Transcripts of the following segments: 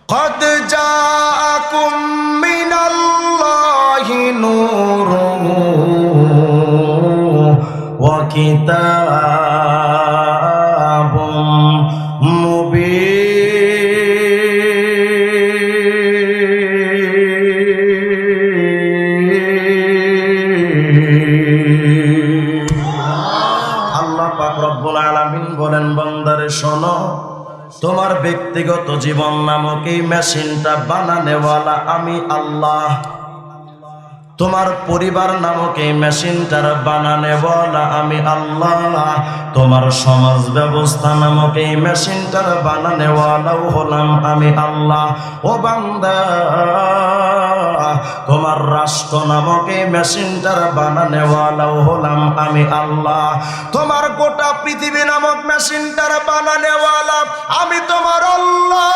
قد جاءكم من الله نور وكتاب مبين আল্লাহ পাক রব্বুল আলামিন বলেন, বান্দারে শোনো, তোমার ব্যক্তিগত জীবন নামক এই মেশিনটা বানানেওয়ালা আমি আল্লাহ। তোমার পরিবার নামক এই মেশিনটার বানানেওয়ালা আমি আল্লাহ। তোমার সমাজ ব্যবস্থা নামক এই মেশিনটার বানানেওয়ালাও হলাম আমি আল্লাহ। ও বান্দা, তোমার রাষ্ট্র নামক এই মেশিনটার বানানেওয়ালাও হলাম আমি আল্লাহ। তোমার গোটা পৃথিবী নামক মেশিনটার বানানেওয়ালা আমি তোমার আল্লাহ।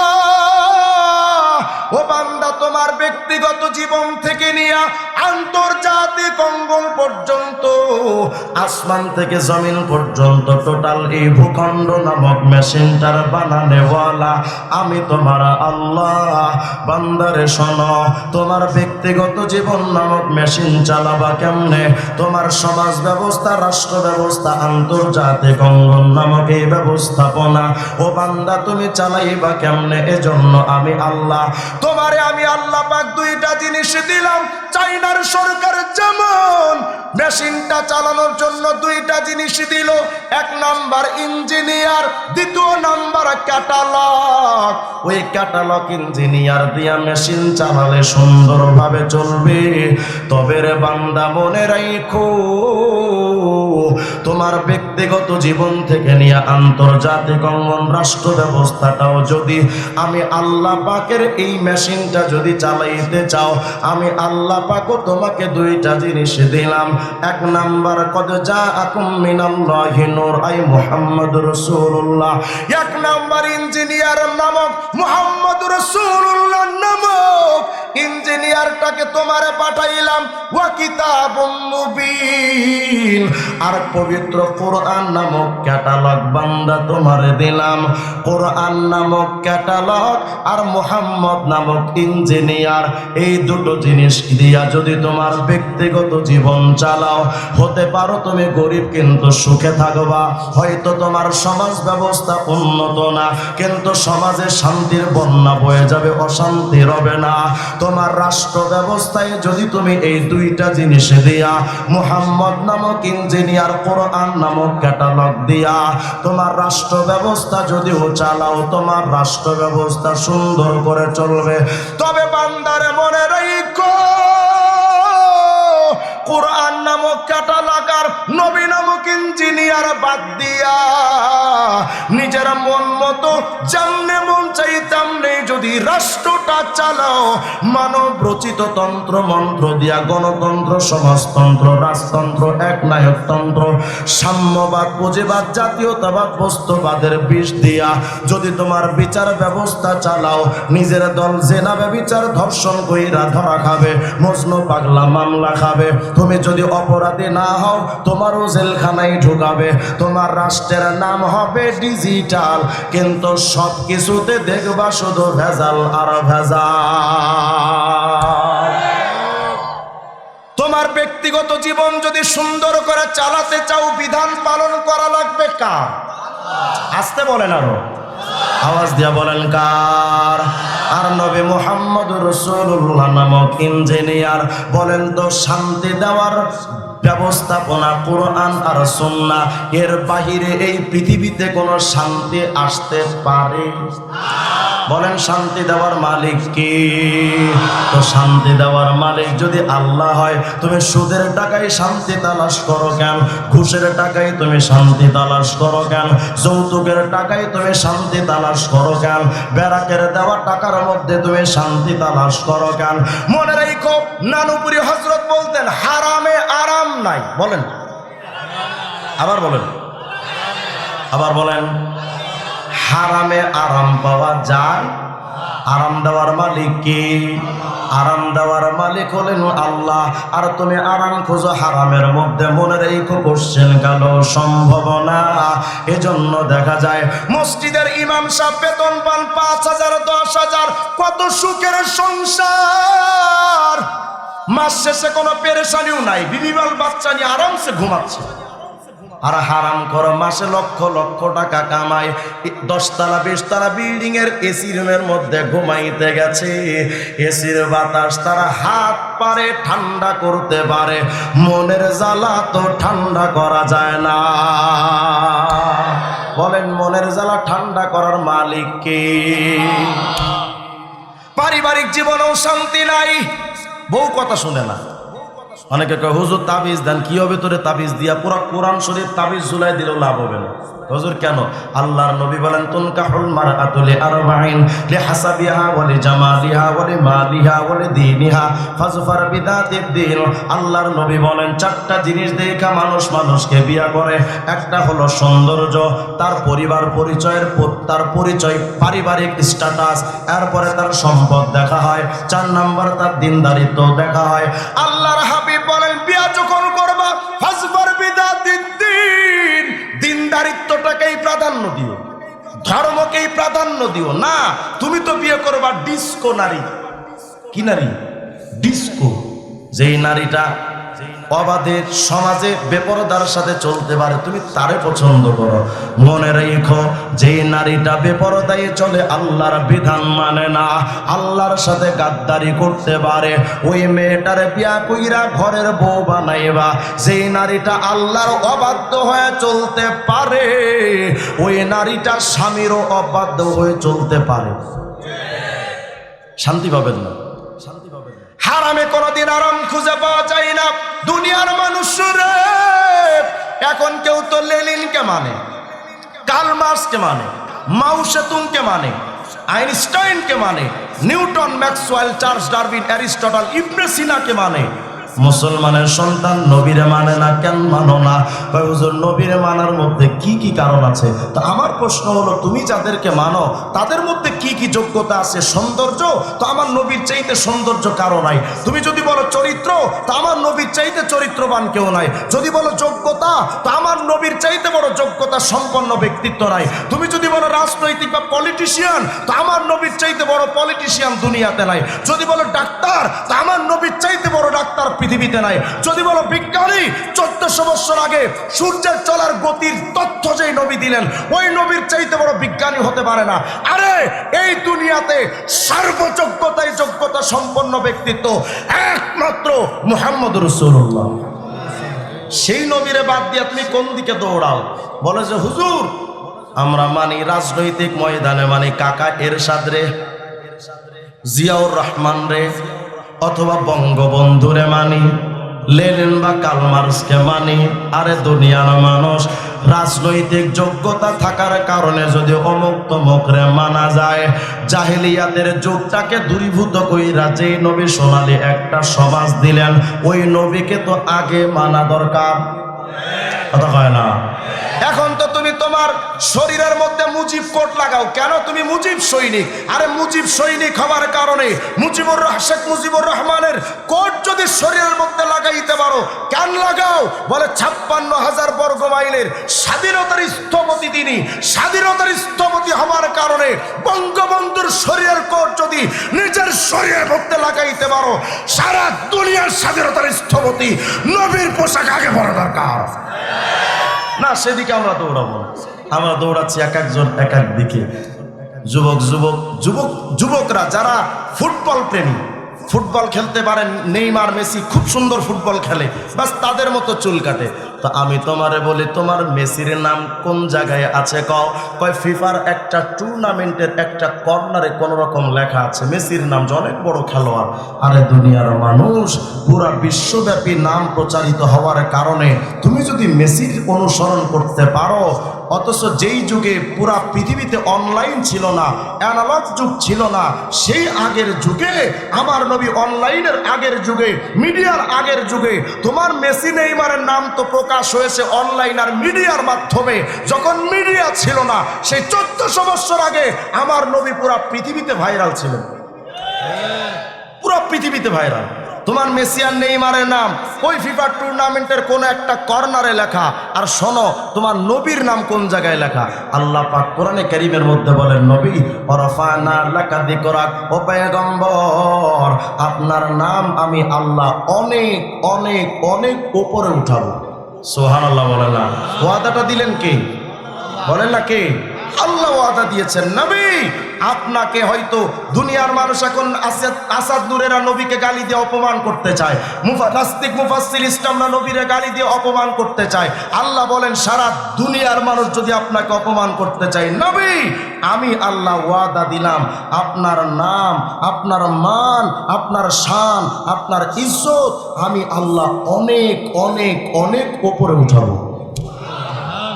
ও বান্দা, তোমার ব্যক্তিগত জীবন থেকে নিয়ে আন্তর্জাতিক অঙ্গন পর্যন্ত, আসমান থেকে জমিন পর্যন্ত টোটাল এই ভূখণ্ড নামক মেশিনটার বানানেওয়ালা আমি তোমার আল্লাহ। বান্দারে শোনো, তোমার ব্যক্তিগত জীবন নামক মেশিন চালাবা কেমনে? তোমার সমাজ ব্যবস্থা, রাষ্ট্র ব্যবস্থা, আন্তর্জাতিক অঙ্গন নামক এই ব্যবস্থাপনা ও বান্দা তুমি চালাইবা কেমনে? এজন্য আমি আল্লাহ। তোমারে আমি আল্লাহ পাক দুইটা জিনিস দিলাম। চাইনার সরকার যেমন মেশিনটা চালানোর জন্য দুইটা জিনিস দিল, এক নাম্বার ইঞ্জিনিয়ার, দ্বিতীয় নাম্বার ক্যাটালগ। ওই ক্যাটালগ ইঞ্জিনিয়ার দিয়া মেশিন চালালে সুন্দরভাবে চলবে। তবে রে বান্দা, মনে রাখো, তোমার ব্যক্তিগত জীবন থেকে নিয়ে আন্তর্জাতিক অঙ্গন রাষ্ট্র ব্যবস্থাটাও যদি আমি আল্লাহ পাকের এই মেশিনটা যদি চালাইতে চাও, আমি আল্লাহ পাকও তোমাকে দুইটা জিনিস দিলাম। এক নাম্বার, কদ জাআকুম মিনাল্লাহি নূর, আই মুহাম্মদুর রাসূলুল্লাহ। এক নাম্বার ইঞ্জিনিয়ার নামক মুহাম্মদুর রাসূলুল্লাহ নামক ইঞ্জিনিয়ারটাকে তোমারে পাঠাইলাম। ওয়া কিতাবুম মুবিন, আর পবিত্র কোরআন নামক ক্যাটালগ বান্দা তোমারে দিলাম। কোরআন নামক ক্যাটালগ আর মুহাম্মদ নামক ইঞ্জিনিয়ার, এই দুটো জিনিস দিয়া যদি তোমার ব্যক্তিগত জীবন চালাও, হতে পারো তুমি গরিব কিন্তু সুখে থাকবা। হয়তো তোমার সমাজ ব্যবস্থা উন্নত না, কিন্তু সমাজে শান্তির বন্যা বয়ে যাবে, অশান্তি রবে না। তোমার রাষ্ট্র ব্যবস্থায় যদি তুমি এই দুইটা জিনিস দিয়া, মুহাম্মদ নামক ইঞ্জিনিয়ার, কোরআন নামক ক্যাটালগ দিয়া তোমার রাষ্ট্র ব্যবস্থা যদিও চালাও, তোমার রাষ্ট্র ব্যবস্থা সুন্দর করে চলবে। তবে বান্দারে মনে রাখো, কোরআন নামক ক্যাটালগ আর নবী নামক ইঞ্জিনিয়ার বাদ দিয়া নিজের মন মতো যেমনে মন চাই তেমনি যদি রাষ্ট্রটা চালাও, মানব রচিত তন্ত্র মন্ত্র দিয়া, গণতন্ত্র, সমাজতন্ত্র, রাজতন্ত্র, একনায়কতন্ত্র, সাম্যবাদ, পুঁজিবাদ, জাতীয়তাবাদ, বস্তুবাদের বিষ দিয়া যদি তোমার বিচার ব্যবস্থা চালাও, নিজের দল জেনা ব্যভিচার ধর্ষণ কইরা ধরা খাবে, মজনু পাগলা মামলা খাবে। তুমি যদি অপরাধী না হও, তোমারও জেলখানায় ঢুকাবে। তোমার রাষ্ট্রের নাম হবে ডিজিটাল, কিন্তু সব কিছুতে দেখবা শুধু ভেজাল আর ভেজাল। তোমার ব্যক্তিগত জীবন যদি সুন্দর করে চালাতে চাও, বিধান পালন করা লাগবে কার? আসতে বলেন, আরো আওয়াজ দিয়া বলেন কার? আর নবী মুহাম্মদুর রাসূলুল্লাহ নামক ইঞ্জিনিয়ার বলেন তো, শান্তি দেওয়ার ব্যবস্থাপনা কোরআন আর সুন্নাহ, এর বাহিরে এই পৃথিবীতে কোনো শান্তি আসতে পারে? বলেন, শান্তি দেওয়ার মালিক কি? তো শান্তি দেওয়ার মালিক যদি আল্লাহ হয়, তুমি সুদের টাকায় শান্তি তালাশ করো কেন? ঘুষের টাকায় তুমি শান্তি তালাশ করো কেন? যৌতুকের টাকায় তুমি শান্তি তালাশ করো কেন? বেরাকের দেওয়া টাকার মধ্যে তুমি শান্তি তালাশ করো কেন? মনে রাখো, নানুপুরি হযরত বলতেন, হারামে আরাম নাই। বলেন, আবার বলেন, আবার বলেন, হারামে আরাম পাওয়া যায়। আরাম দেওয়ার মালিক কি? আরাম দেওয়ার মালিক হলেন আল্লাহ। আর তুমি আরাম খোঁজো হারামের মধ্যে, মনে রেখো কোশ্চেন গেল সম্ভব না। এজন্য দেখা যায় মসজিদের ইমাম সাহেব বেতন পান ৫,০০০, ১০,০০০, কত সুখের সংসার, মাস শেষে কোনো পেরেশানিও নাই, বিবিবাল বাচ্চা নিয়ে আরামসে ঘুমাচ্ছে। আর হারাম করো মাসে লক্ষ লক্ষ টাকা কামায়, 10 তলা 20 তলা বিল্ডিং এর এসি রুমের মধ্যে ঘুমাইতে গেছে। এসির বাতাস তারা হাত পারে ঠান্ডা করতে পারে, মনের জ্বালা তো ঠান্ডা করা যায় না। বলেন মনের জ্বালা ঠান্ডা করার মালিক কে? পারিবারিক জীবনেও শান্তি নাই, বউ কথা শুনে না। অনেকে কয় হুজুর তাবিজ দেন, কি হবে তোরে তাবিজ দিয়া? পুরো কোরআন শরীফ তাবিজ ঝুলাই দিলেও লাভ হবে না। হুজুর কেন? আল্লাহর নবী বলেন তুনকাহুল মারআতু লিআরবাঈন লিহাসাবিহা ওয়া লিজামালিহা ওয়া লিমালিহা ওয়া লিদীনিহা ফাজফার বিদাতিদ দীন। আল্লাহর নবী বলেন 4টা জিনিস দেখা মানুষ মানুষকে বিয়ে করে। একটা হলো সৌন্দর্য, তার পরিবার পরিচয়ের, তার পরিচয় পারিবারিক স্ট্যাটাস, এরপরে তার সম্পদ দেখা হয়, 4 নাম্বার তার দিনদারিত্ব দেখা হয়। আল্লাহর হাবিব বলেন বিয়ে যখন করবা ফাজফার বিদাতিদ দীন, দিনদারিত্বটাকেই প্রাধান্য দিও, ধর্মকেই প্রাধান্য দিও না। তুমি তো বিয়ে করবা ডিস্কো নারী। কি নারী? ডিস্কো। যেই নারীটা অবাধে সমাজে বেপরদার সাথে চলতে পারে, তুমি তারে পছন্দ করো। মনে রেখো যেই নারীটা বেপরদায় চলে, আল্লাহর বিধান মানে না, আল্লাহর সাথে গাদ্দারি করতে পারে, ওই মেয়েটারে বিয়া কইরা ঘরের বউ বানাইবা। যেই নারীটা আল্লাহর অবাধ্য হয়ে চলতে পারে, ওই নারীটা স্বামীরও অবাধ্য হয়ে চলতে পারে। শান্তি পাবেন না, শান্তি পাবেন না। হারামে কোনোদিন আরাম খুঁজে পাওয়া যায় না। দুনিয়ার মানুষরে এখন কেউ তো লেনিনকে মানে, কার্ল মার্কসকে মানে, মাও সেতুংকে মানে, আইনস্টাইনকে মানে, Newton, Maxwell, Charles Darwin, Aristotle, Ibn সিনাকে মানে। মুসলমানের সন্তান নবীরে মানে না। কেন মানো না? ভাই হুজুর নবীরে মানার মধ্যে কি কি কারণ আছে? তো আমার প্রশ্ন হলো, তুমি যাদেরকে মানো তাদের মধ্যে কি কি যোগ্যতা আছে? সৌন্দর্য? তো আমার নবীর চাইতে সৌন্দর্য কারো নাই। তুমি যদি বলো চরিত্র, তো আমার নবীর চাইতে চরিত্রবান কেউ নাই। যদি বলো যোগ্যতা, তো আমার নবীর চাইতে বড় যোগ্যতা সম্পন্ন ব্যক্তিত্ব নাই। তুমি যদি বলো রাজনৈতিক বা পলিটিশিয়ান, তো আমার নবীর চাইতে বড় পলিটিশিয়ান দুনিয়াতে নাই। যদি বলো ডাক্তার, তো আমার নবীর চাইতে বড় ডাক্তার পৃথিবীতে নাই। যদি বলো বিজ্ঞানী, 1400 বছর আগে সূর্যের চলার গতির তথ্য যেই নবী দিলেন, ওই নবীর চাইতে বড় বিজ্ঞানী হতে পারে না। আরে এই দুনিয়াতে সর্বযোগ্যতায় যোগ্যতা সম্পন্ন ব্যক্তিত্ব একমাত্র মুহাম্মদ রাসূলুল্লাহ। সেই নবীরে বাদ দিয়ে তুমি কোন দিকে দৌড়াও? বলে যে হুজুর আমরা মানি রাজনৈতিক ময়দানে মানি কাকা এরশাদ রে, জিয়াউর রহমান রে, অথবা বঙ্গবন্ধুরে মানি, লেনিন বা কার্ল মার্কসকে মানি। আরে দুনিয়ার মানুষ রাজনৈতিক যোগ্যতা থাকার কারণে যদি অমুক তমুক রে মানা যায়, জাহেলিয়াতের যুগটাকে দূরীভূত কইরা যেই নবী সোনালী একটা সমাজ দিলেন, ওই নবীকে তো আগে মানা দরকার। কথা কয় না? এখন তো তুমি তোমার শরীরের মধ্যে মুজিব কোট লাগাও। কেন? তুমি মুজিব সৈনিক। আরে মুজিব সৈনিক হওয়ার কারণে শেখ মুজিবুর রহমানের কোট যদি শরীরের মধ্যে লাগাইতে পারো, কেন লাগাও? বলে 56,000 বর্গ মাইলের স্বাধীনতার স্থপতি তিনি। স্বাধীনতার স্থপতি হওয়ার কারণে বঙ্গবন্ধুর শরীরের কোট যদি নিজের শরীরের মধ্যে লাগাইতে পারো, সারা দুনিয়ার স্বাধীনতার স্থপতি নবীর পোশাক আগে পরা দরকার না। সেদিকে আমরা দৌড়াবো না, আমরা দৌড়াচ্ছি এক একজন এক এক দিকে। যুবকরা যারা ফুটবল প্রেমী, ফুটবল খেলতে পারেন, নেইমার মেসি খুব সুন্দর ফুটবল খেলে, বাস তাদের মতো চুল কাটে। তো আমি তোমারে বলি, তোমার মেসির নাম কোন জায়গায় আছে কও? কয় ফিফার একটা টুর্নামেন্টের একটা কর্নারে কোন রকম লেখা আছে মেসির নাম, যে অনেক বড় খেলোয়াড়। আরে দুনিয়ার মানুষ, পুরা বিশ্বব্যাপী নাম প্রচারিত হওয়ার কারণে তুমি যদি মেসির অনুসরণ করতে পারো, অথচ যেই যুগে পুরা পৃথিবীতে অনলাইন ছিল না, অ্যানালগ যুগ ছিল না, সেই আগের যুগে আমার নবী, অনলাইনের আগের যুগে, মিডিয়ার আগের যুগে, তোমার মেসি নেইমারের নাম তো প্রকাশ হয়েছে অনলাইন আর মিডিয়ার মাধ্যমে। যখন মিডিয়া ছিল না, সেই 1400 বছর আগে আমার নবী পুরা পৃথিবীতে ভাইরাল ছিলেন, পুরা পৃথিবীতে ভাইরাল। তোমার মেসি আর নেইমারের নাম ওই ফিফা টুর্নামেন্টের কোন একটা কর্নারে লেখা, আর শোনো তোমার নবীর নাম কোন জায়গায় লেখা। আল্লাহ পাক কোরআনে কারীমের মধ্যে বলেন, নবী ওয়ারাফানা লাকা যিকরাক, ও পয়গম্বর আপনার নাম আমি আল্লাহ অনেক অনেক অনেক উপরে উঠাবো। সুবহানাল্লাহ বলেন না? ওয়াদাটা দিলেন কে? বলেন না কে? আল্লাহ ওয়াদা দিয়েছেন। নবী আপনাকে হয়তো দুনিয়ার মানুষ এখন আসাদ নূরেরা নবীকে গালি দিয়ে অপমান করতে চায়, নাস্তিক মুফাসসির ইসলামরা নবীরে গালি দিয়ে অপমান করতে চায়। আল্লাহ বলেন সারা দুনিয়ার মানুষ যদি আপনাকে অপমান করতে চায়, নবী আমি আল্লাহ ওয়াদা দিলাম আপনার নাম, আপনার মান, আপনার শান, আপনার ইজ্জত আমি আল্লাহ অনেক অনেক অনেক উপরে উঠাবো।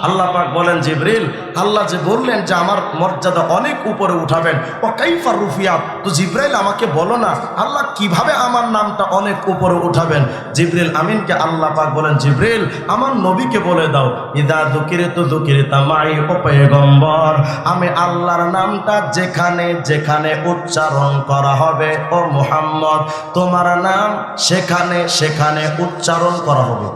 আল্লাহ পাক বলেন, জিবরিল আল্লাহ যে বললেন যে আমার মর্যাদা অনেক উপরে উঠাবেন, ও কাইফা রুফিয়া, তো জিবরাইল আমাকে বলো না আল্লাহ কিভাবে আমার নামটা অনেক উপরে উঠাবেন। জিবরিল আমিনকে আল্লাহ পাক বলেন, জিবরিল আমার নবীকে বলে দাও, ইদা যুকিরতু যুকিরতা মাই, ও পয়গম্বর আমি আল্লাহর নামটা যেখানে যেখানে উচ্চারণ করা হবে, ও মুহাম্মদ তোমার নাম সেখানে সেখানে উচ্চারণ করা হবে।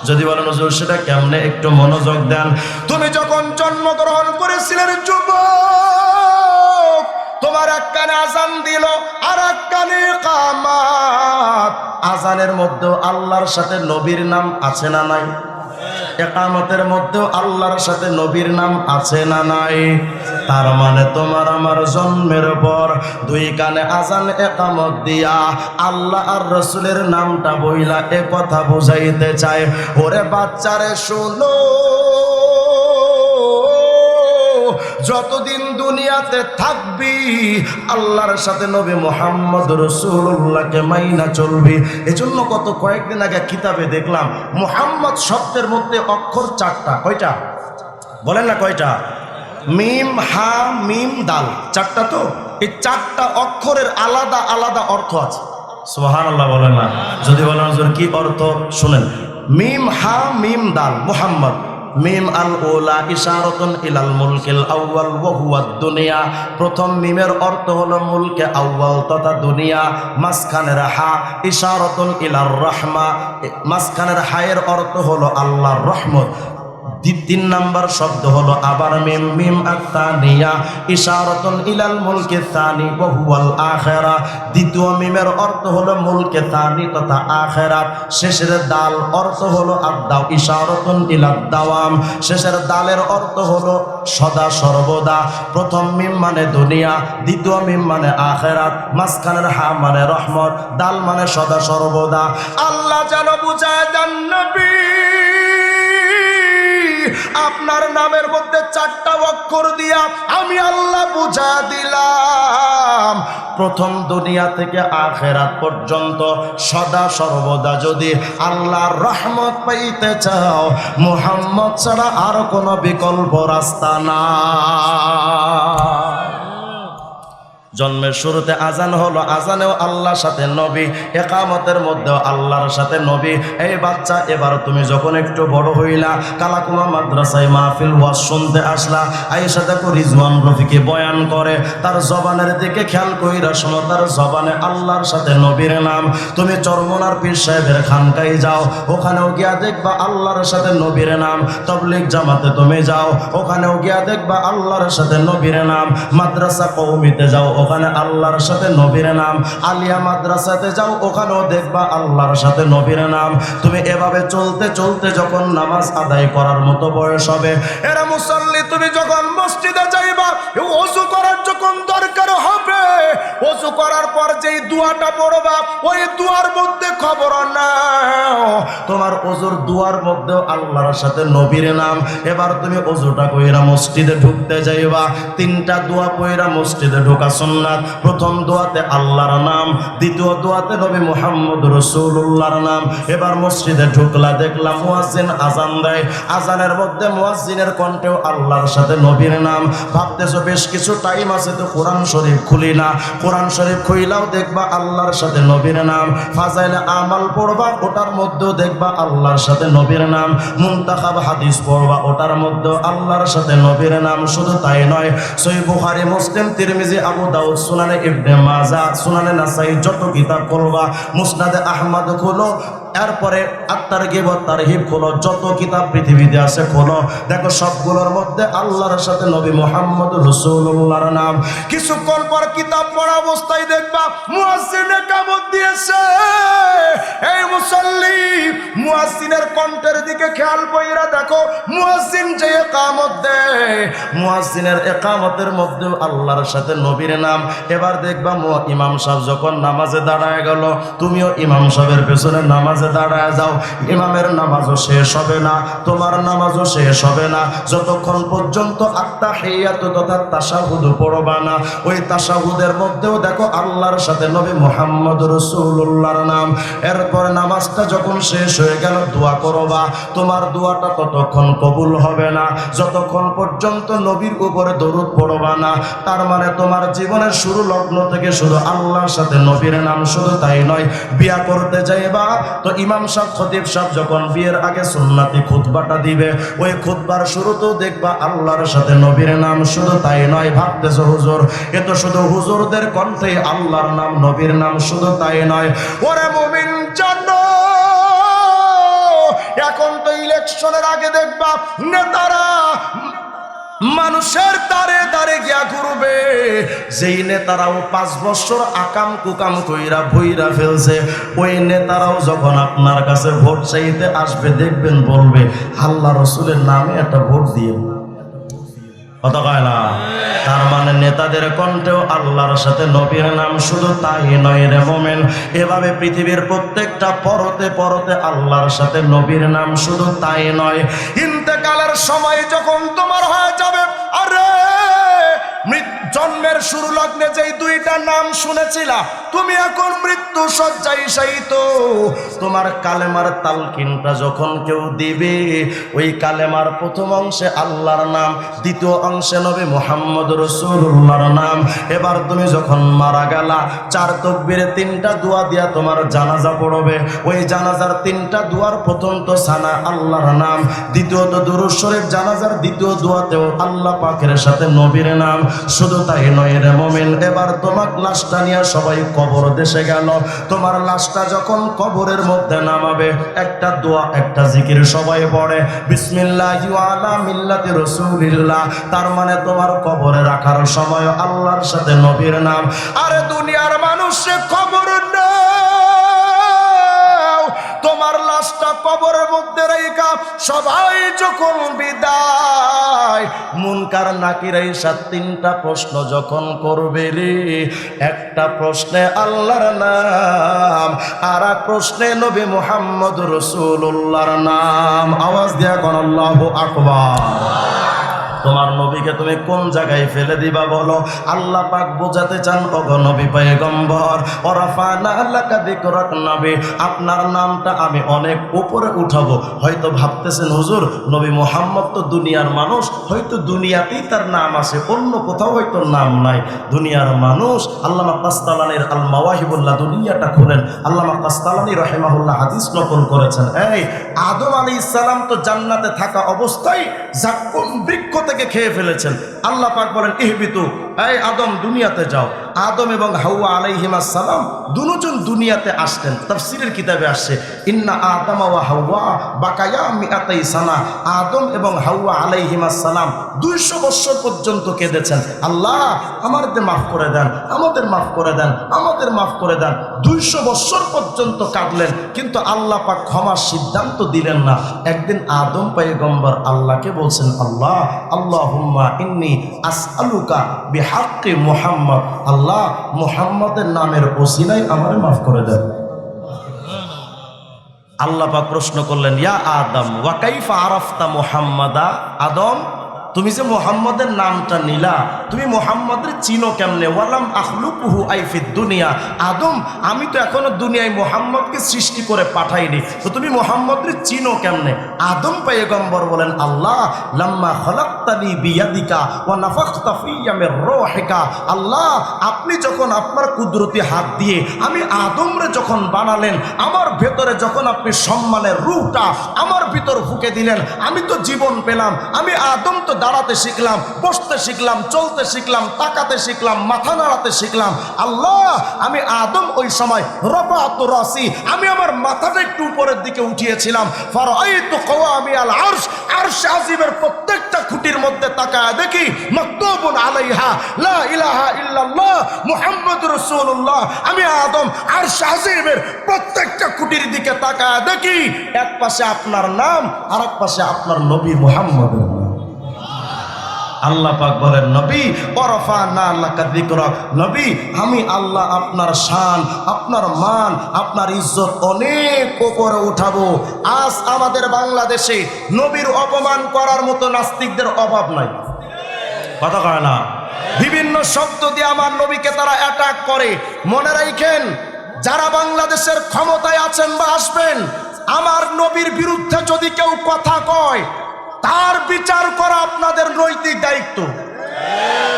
যদি বলেন হুজুর সেটা কেমনে, একটু মনোযোগ দেন। তুমি যখন জন্মগ্রহণ করেছিলেন যুবক, তোমার এক কানে আজান দিল আর এক কানে ইকামাত। আজানের মধ্যেও আল্লাহর সাথে নবীর নাম আছে না নাই? ইকামতের মধ্যেও আল্লাহর সাথে নবীর নাম আছে না নাই? তার মানে তোমার আমার জন্মের পর দুই কানে আজান ইকামত দিয়া আল্লাহ আর রাসূলের নামটা বইলা এ কথা বুঝাইতে চায়, ওরে বাচ্চারে শোনো, যতদিন দুনিয়াতে থাকবি আল্লাহর সাথে নবী মুহাম্মদ রাসূলুল্লাহকে মাইনা চলবি। এজন্য কত কয়েকদিন আগে কিতাবে দেখলাম মুহাম্মদ শব্দের মধ্যে অক্ষর চারটা। কয়টা বলেন না? কয়টা? মিম, হা, মিম, দাল, চারটা। তো এই চারটা অক্ষরের আলাদা আলাদা অর্থ আছে। সুবহানাল্লাহ বলেন না? যদি বলেন হুজুর কি অর্থ শুনেন। মিম, হা, মিম, দাল, মুহাম্মদ। মিম আল ওলা ইশারাতুন ইলাল মুলকিল আউয়াল ওয়া হুয়া দুনিয়া, প্রথম মিমের অর্থ হলো মুলকে আউয়াল তথা দুনিয়া। মাঝখানের হা ইশারাতুন ইলার রাহমা, মাঝখানের হায়ের অর্থ হলো আল্লাহর রহমত। তিন নাম্বার শব্দ হলো আবার মিম, মিম আত-তানিয়া ইশারাতুন ইলাল মুলকি সানি ওয়া হুয়াল আখিরা, দ্বিতীয় মিমের অর্থ হলো মুলকে সানি তথা আখিরাত। শেষের দাল অর্থ হলো আদ-দাও ইশারাতুন ইলাদ দাওয়াম, শেষের দালের অর্থ হলো সদা সর্বদা। প্রথম মিম মানে দুনিয়া, দ্বিতীয় মিম মানে আখিরাত, মাঝখানের হা মানে রহমত, দাল মানে সদা সর্বদা। আল্লাহ যেন বুঝায় দেন নবী আপনার নামের মধ্যে চারটা অক্ষর দিয়া আমি আল্লাহ বুঝা দিলাম, প্রথম দুনিয়া থেকে আখিরাত পর্যন্ত সদা সর্বদা যদি আল্লাহর রহমত পাইতে চাও মুহাম্মদ ছাড়া আর কোনো বিকল্প রাস্তা না। জন্মের শুরুতে আজান হলো, আজানেও আল্লাহর সাথে নবী, ইকামতের মধ্যেও আল্লাহর সাথে নবী। এই বাচ্চা এবার তুমি যখন একটু বড় হইলা, কালাকুমা মাদ্রাসায় মাহফিল ওয়াজ শুনতে আসলা, আয়েশা দেখো রিজওয়ান রফিকে বয়ান করে, তার জবানের দিকে খেয়াল কইরা শোনো, তার জবানে আল্লাহর সাথে নবীর নাম। তুমি চরমনার পীর সাহেবের খানকায় যাও, ওখানেও গিয়া দেখবা আল্লাহর সাথে নবীর নাম। তাবলীগ জামাতে তুমি যাও, ওখানেও গিয়া দেখবা আল্লাহর সাথে নবীর নাম। মাদ্রাসা কওমিতে যাও, ওখানে আল্লাহর সাথে নবীর নাম। আলিয়া মাদ্রাসাতে যাও, ওখানেও দেখবা আল্লাহর সাথে নবীর নাম। তুমি এভাবে চলতে চলতে যখন নামাজ আদায় করার মতো বয়স হবে, এরা মুসল্লি তুমি যখন মসজিদে যাইবা, ওযু করার যখন দরকার হবে, ওযু করার পর যেই দোয়াটা পড়বা ওই দোয়ার মধ্যে খবর নাও তোমার ওযুর দোয়ার মধ্যে আল্লাহর সাথে নবীর নাম। এবার তুমি ওযুটা কইরা মসজিদে ঢুকতে যাইবা, তিনটা দোয়া কইরা মসজিদে ঢোকা সুন্নাত। প্রথম দোয়াতে আল্লাহর নাম, দ্বিতীয় দোয়াতে নবী মুহাম্মদ রাসূলুল্লাহর নাম। এবার মসজিদে ঢুকলা, দেখলাম মুয়াজ্জিন আজান দেয়, আজানের মধ্যে মুয়াজ্জিনের কণ্ঠেও আল্লাহর সাথে নবীর নাম। ভাবতেছো বেশ কিছু টাইম আছে তো কোরআন শরীফ খুলি না, কোরআন শরীফ খুইলাও দেখবা আল্লাহর সাথে নবীর নাম, ফাজাইলে আমাল পড়বা ওটার মধ্যেও দেখবা আল্লাহর সাথে নবীর নাম, মুনতাখাব হাদিস পড়বা ওটার মধ্যেও আল্লাহর সাথে নবীর নাম। শুধু তাই নয়, সহিহ বুখারী, মুসলিম, তিরমিজি, আবু দাউদ, সুনানে ইবনে মাজাহ, সুনানে নাসাই, যত কিতাব পড়বা, মুসনাদে আহমদ খোলো, এরপরে আত-তারগিব ওয়াত তারহিব খোলো, যত কিতাব পৃথিবীতে আছে খোলো, দেখো সবগুলোর মধ্যে আল্লাহর সাথে নবী মুহাম্মদ রাসূলুল্লাহর নাম। কিছুক্ষণ পর কিতাব পড়া অবস্থায় দেখবা মুয়াজ্জিন ইকামত দিয়েছে। এই মুসল্লি, মুয়াজ্জিনের কণ্ঠের দিকে খেয়াল কইরা দেখো, মুয়াজ্জিন যে ইকামত দেয়, মুয়াজ্জিনের ইকামতের মধ্যে আল্লাহর সাথে নবীর নাম। এবার দেখবা ইমাম সাহেব যখন নামাজে দাঁড়ায় গেল, তুমিও ইমাম সাহেবের পেছনে নামাজে দাঁড়ায় যাও, ইমামের নামাজও শেষ হবে না, তোমার নামাজও শেষ হবে না যতক্ষণ পর্যন্ত আত্তাহিয়াতু তথা তাশাহুদ পড়বা না। ওই তাশাহুদের মধ্যেও দেখো আল্লাহর সাথে নবী মুহাম্মদ রাসূলুল্লাহর নাম। এরপর নামাজটা যখন শেষ হয়ে গেল, দোয়া করবা, তোমার দোয়াটা ততক্ষণ কবুল হবে না যতক্ষণ পর্যন্ত নবীর উপরে দরুদ পড়বা না। তার মানে তোমার জীবনের শুরু লগ্ন থেকে শুধু আল্লাহর সাথে নবীর নাম। শুধু তাই নয়, বিয়া করতে যাইবা তো ইমাম সাহেব, খতিব সাহেব যখন বিয়ের আগে সুন্নতি খুতবাটা দিবে, ওই খুতবার শুরুতেও দেখবা আল্লাহর সাথে নবীর নাম। শুধু তাই নয়, ভাবতেছো হুজুর এ তো শুধু হুজুরদের কণ্ঠে আল্লাহর নাম, নবীর নাম। শুধু তাই নয়, ওরে মুমিন জানো, এখন তো ইলেকশনের আগে দেখবা নেতারা মানুষের দ্বারে দ্বারে গিয়া ঘুরবে। যেই নেতারাও 5 বছর আকাম কুকাম কইরা ভইরা ফেলছে, ওই নেতারাও যখন আপনার কাছে ভোট চাইতে আসবে, দেখবেন বলবে আল্লাহ রসুলের নামে একটা ভোট দিয়ে। কথা কয় না? তার মানে নেতাদের কণ্ঠেও আল্লাহর সাথে নবীর নাম। শুধু তাই নয় রে মোমেন, এভাবে পৃথিবীর প্রত্যেকটা পরতে পরতে আল্লাহর সাথে নবীর নাম। শুধু তাই নয়, ইন্তেকালের সময় যখন তোমার হয়ে যাবে, আরে জন্মের শুরু লগ্নে যেই 2টা নাম শুনেছিলা, তুমি এখন মৃত্যু শয্যায় শায়িত। তোমার কালেমার তালকিনটা যখন কেউ দিবে, ওই কালেমার প্রথম অংশে আল্লাহর নাম, দ্বিতীয় অংশে নবী মুহাম্মদ রাসূলুল্লাহর নাম। এবার তুমি যখন মারা গেলা, 4 তাকবীরে 3টা দোয়া দিয়া তোমার জানাজা পড়বে। ওই জানাজার 3টা দোয়ার প্রথম তো সানা আল্লাহর নাম, দ্বিতীয়ত দুরূদ শরীফ, জানাজার দ্বিতীয় দোয়াতেও আল্লাহ পাকের সাথে নবীর নাম। শুধু তাই নয় রে মুমিন, এবার তোমার লাশটা নিয়ে সবাই কবর দেশে গেল। তোমার লাশটা যখন কবরের মধ্যে নামাবে, একটা দোয়া, একটা জিকির সবাই পড়ে, বিসমিল্লাহি ওয়া আলা মিল্লাতি রাসূলিল্লাহ। তার মানে তোমার কবরে রাখার সময় আল্লাহর সাথে নবীর নাম। আরে দুনিয়ার মানুষে খবর নাও, তোমার লাশটা কবরের মধ্যে রাইখা সবাই যখন বিদায়, মুনকার নাকির ঈশা 3টা প্রশ্ন যখন করবে রে, একটা প্রশ্নে আল্লাহর নাম, আর এক প্রশ্নে নবী মুহাম্মদ রাসূলুল্লাহর নাম। আওয়াজ দিয়া কোন আল্লাহু আকবার। তোমার নবীকে তুমি কোন জায়গায় ফেলে দিবা বলো? আল্লাহ পাক বোঝাতে চান, ওগো নবী পয়গম্বর, ওরাফানা লাকা যিকরাক নবী, আপনার নামটা আমি অনেক উপরে উঠাবো। হয়তো ভাবতেছেন হুজুর নবী মুহাম্মদ তো দুনিয়ার মানুষ, হয়তো দুনিয়াতেই তার নাম আছে, অন্য কোথাও হয়তো নাম নাই। দুনিয়ার মানুষ, আল্লামা কাসতালানির আল মাওয়াহিবুল্লাহ দুনিয়াটা খুলেন, আল্লামা কাসতালানি রাহিমাহুল্লাহ হাদিস নকল করেছেন। এই আদম আলাইহিস সালাম তো জান্নাতে থাকা অবস্থায় জাক্কুম বৃক্ষ থেকে খেয়ে ফেলেছেন। আল্লাহ পাক বলেন ইহবিতু, এই আদম দুনিয়াতে যাও। আদম এবং হাওয়া আলাইহিমাস সালাম দুজন দুনিয়াতে আসতেন। তাফসীরের কিতাবে আসছে ইন্না আদম ওয়া হাওয়া বাকায়া মিআতাই সানা, আদম এবং হাওয়া আলাইহিমাস সালাম 200 বছর পর্যন্ত কেঁদেছেন, আল্লাহ আমাদের মাফ করে দেন, আমাদের মাফ করে দেন, আমাদের মাফ করে দেন। 200 বছর পর্যন্ত কাঁদলেন, কিন্তু আল্লাহ পাক ক্ষমার সিদ্ধান্ত দিলেন না। একদিন আদম পয়গম্বর আল্লাহকে বলছেন, আল্লাহ আল্লাহুম্মা ইন্নী আসআলুকা বিহাক্কি মুহাম্মদ, আল্লাহ মুহাম্মদের নামের ওসিলায় আমারে মাফ করে দেন। আল্লাহ পাক প্রশ্ন করলেন, ইয়া আদম ওয়া কাইফা আরাফতা মুহাম্মাদা, আদম তুমি যে মুহাম্মদের নামটা নিলা, তুমি মুহাম্মদের চিনো কেমনে? ওয়ালাম আখলুকুহু আইফিদ দুনিয়া, আদম আমি তো এখনো দুনিয়ায় মুহাম্মদকে সৃষ্টি করে পাঠাইনি, তো তুমি মুহাম্মদের চিনো কেমনে? আদম পয়গম্বর বলেন, আল্লাহ লাম্মা খলাকতানি বিয়াদিকা ওয়া নাফাখতা ফিয়া মির রূহিকা, আল্লাহ আপনি যখন আপনার কুদরতি হাত দিয়ে আমি আদমরে যখন বানালেন, আমার ভেতরে যখন আপনি সম্মানের রূহটা আমার ভিতর ফুঁকে দিলেন, আমি তো জীবন পেলাম। আমি আদম তো দাঁড়াতে শিখলাম, বসতে শিখলাম, চলতে শিখলাম, তাকাতে শিখলাম, মাথা নাড়াতে শিখলাম। আল্লাহ আমি আদম ওই সময় রফাতু রাসি, আমি আমার মাথাটা একটু উপরের দিকে উঠিয়েছিলাম। ফারাআইতু কওয়ামি আল আরশ, আরশ আজিমের প্রত্যেকটা খুঁটির মধ্যে তাকায় দেখি মাকতুবুন আলাইহা লা ইলাহা ইল্লাল্লাহ মুহাম্মাদুর রাসূলুল্লাহ। আমি আদম আরশ আজিমের প্রত্যেকটা খুঁটির দিকে তাকায় দেখি এক পাশে আপনার নাম আর এক পাশে আপনার নবী মুহাম্মদের নাম। আল্লাহ পাক বলেন, নবী ওয়ারাফানা লাকা যিকরাক, নবী আমি আল্লাহ আপনার শান, আপনার মান, আপনার ইজ্জত অনেক উপরে উঠাবো। আজ আমাদের বাংলাদেশে নবীর অপমান করার মতো নাস্তিকদের অভাব নাই, কথা কয় না? বিভিন্ন শব্দ দিয়ে আমার নবীকে তারা অ্যাটাক করে। মনে রাখেন, যারা বাংলাদেশের ক্ষমতায় আছেন বা আসবেন, আমার নবীর বিরুদ্ধে যদি কেউ কথা কয় তার বিচার করা আপনাদের নৈতিক দায়িত্ব।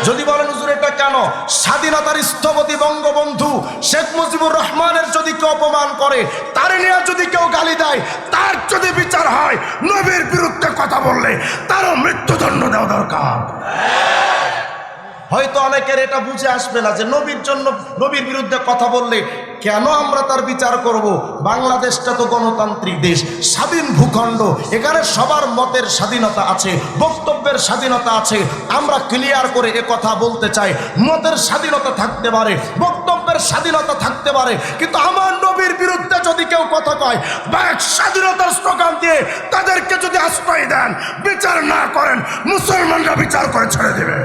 যদি বলেন হুজুর এটা কেন? স্বাধীনতার স্থপতি বঙ্গবন্ধু শেখ মুজিবুর রহমানের যদি কেউ অপমান করে, তার নিয়ে যদি কেউ গালি দেয়, তার যদি বিচার হয়, নবীর বিরুদ্ধে কথা বললে তারও মৃত্যুদণ্ড দেওয়া দরকার। হয়তো অনেকের এটা বুঝে আসবে না যে নবীর বিরুদ্ধে কথা বললে কেন আমরা তার বিচার করব? বাংলাদেশটা তো গণতান্ত্রিক দেশ, স্বাধীন ভূখণ্ড, এখানে সবার মতের স্বাধীনতা আছে, বক্তব্যের স্বাধীনতা আছে। আমরা ক্লিয়ার করে এ কথা বলতে চাই, মতের স্বাধীনতা থাকতে পারে, বক্তব্যের স্বাধীনতা থাকতে পারে, কিন্তু আমার নবীর বিরুদ্ধে যদি কেউ কথা কয় বা এক স্বাধীনতার স্লোগান দিয়ে তাদেরকে যদি আশ্রয় দেন, বিচার না করেন, মুসলমানরা বিচার করে ছেড়ে দেবে।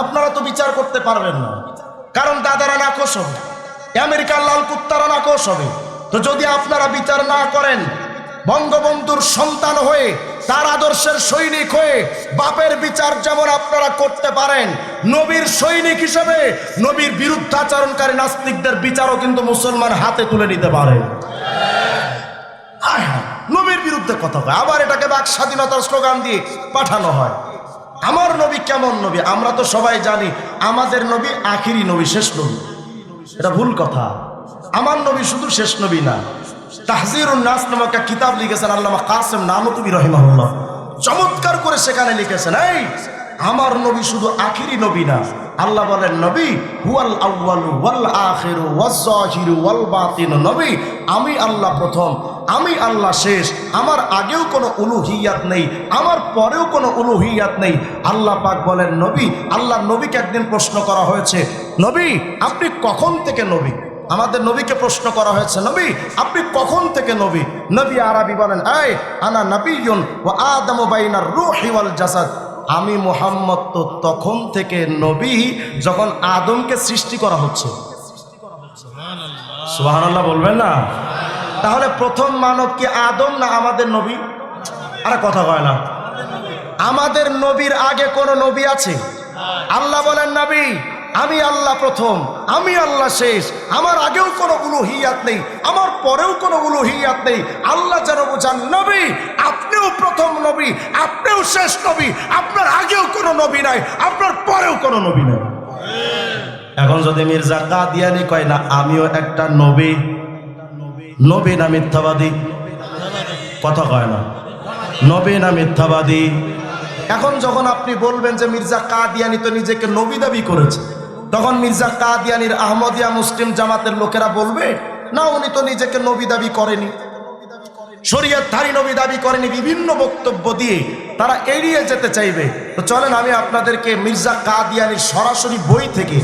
আপনারা তো বিচার করতে পারবেন না, কারণ দাদারা নাকশ হবে, আমেরিকার লাল কুত্তারা নাকশ হবে। তো যদি আপনারা বিচার না করেন, বঙ্গবন্ধুর সন্তান হয়ে, তার আদর্শের সৈনিক হয়ে বাপের বিচার যেমন আপনারা করতে পারেন, নবীর সৈনিক হিসেবে নবীর বিরুদ্ধাচরণকারী নাস্তিকদের বিচারও কিন্তু মুসলমান হাতে তুলে নিতে পারে। নবীর বিরুদ্ধে কথা হয়, আবার এটাকে বাক স্বাধীনতার স্লোগান দিয়ে পাঠানো হয়। আমার নবী কেমন নবী? আমরা তো সবাই জানি আমাদের নবী আখিরি নবী, শেষ নবী। এটা ভুল কথা। আমার নবী শুধু শেষ নবী না, তাহজিরুন নাস নামক একটা কিতাব লিখেছেন আল্লামা কাসেম নানুতুবি রাহিমাহুল্লাহ, চমৎকার করে সেখানে লিখেছেন, এই আমার নবী শুধু আখিরি নবী না। আল্লাহ বলেন, নবী হুয়াল আউয়ালু ওয়াল আখিরু ওয়াজ যাহিরু ওয়াল বাতিন, নবী আমি আল্লাহ প্রথম, আমি আল্লাহ শেষ, আমার আগেও কোনো উলুহিয়াত নেই, আমার পরেও কোনো উলুহিয়াত নেই। আল্লাহ পাক বলেন, নবী, আল্লাহ নবীকে একদিন প্রশ্ন করা হয়েছে, নবী আপনি কখন থেকে নবী? আমাদের নবীকে প্রশ্ন করা হয়েছে, নবী আপনি কখন থেকে নবী? নবী আরবি বলেন, এই আনা নবিয়্যুন ওয়া আদামু বাইনার রূহি ওয়াল জাসাদ, আমি মুহাম্মদ তো তখন থেকে নবী যখন আদমকে সৃষ্টি করা হচ্ছে। সুবহানাল্লাহ বলবেন না? তাহলে প্রথম মানব কি আদম না আমাদের নবী? আরে কথা কয় না। আমাদের নবীর আগে কোন নবী আছে? আল্লাহ বলেন, নবী আমি আল্লাহ প্রথম, আমি আল্লাহ শেষ, আমার আগেও কোনো উলুহিয়াত নেই, আমার পরেও কোনো উলুহিয়াত নেই। আল্লাহ যেন বোঝান, নবী আপনিও প্রথম নবী, আপনিও শেষ নবী, আপনার আগেও কোনো নবী নাই, আপনার পরেও কোনো নবী নাই। এখন যদি মির্জা কাদিয়ানি কয় না আমিও একটা নবী, নবী না মিথ্যাবাদী? কথা কয় না, নবী না মিথ্যাবাদী? এখন যখন আপনি বলবেন যে মির্জা কাদিয়ানি তো নিজেকে নবী দাবি করেছে, তখন মির্জা কাদিয়ানির আহমদিয়া মুসলিম জামাতের লোকেরা বলবে না উনি তো নিজেকে নবী দাবি করেনি, শরীয়তধারী নবী দাবি করেনি, বিভিন্ন বক্তব্য দিয়ে তারা এড়িয়ে যেতে চাইবে। তো চলেন আমি আপনাদেরকে মির্জা কাদিয়ানির সরাসরি বই থেকে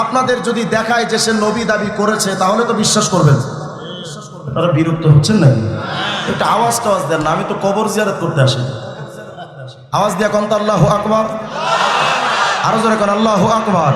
আপনাদের যদি দেখায় যে সে নবী দাবি করেছে, তাহলে তো বিশ্বাস করবেন। তারা বিরক্ত হচ্ছেন না? একটা আওয়াজ টাওয়াজ দেন না, আমি তো কবর জিয়ারত করতে আসি। আওয়াজ দিয়া কোন তো আল্লাহু আকবার, আরো জোরে কোন আল্লাহু আকবার।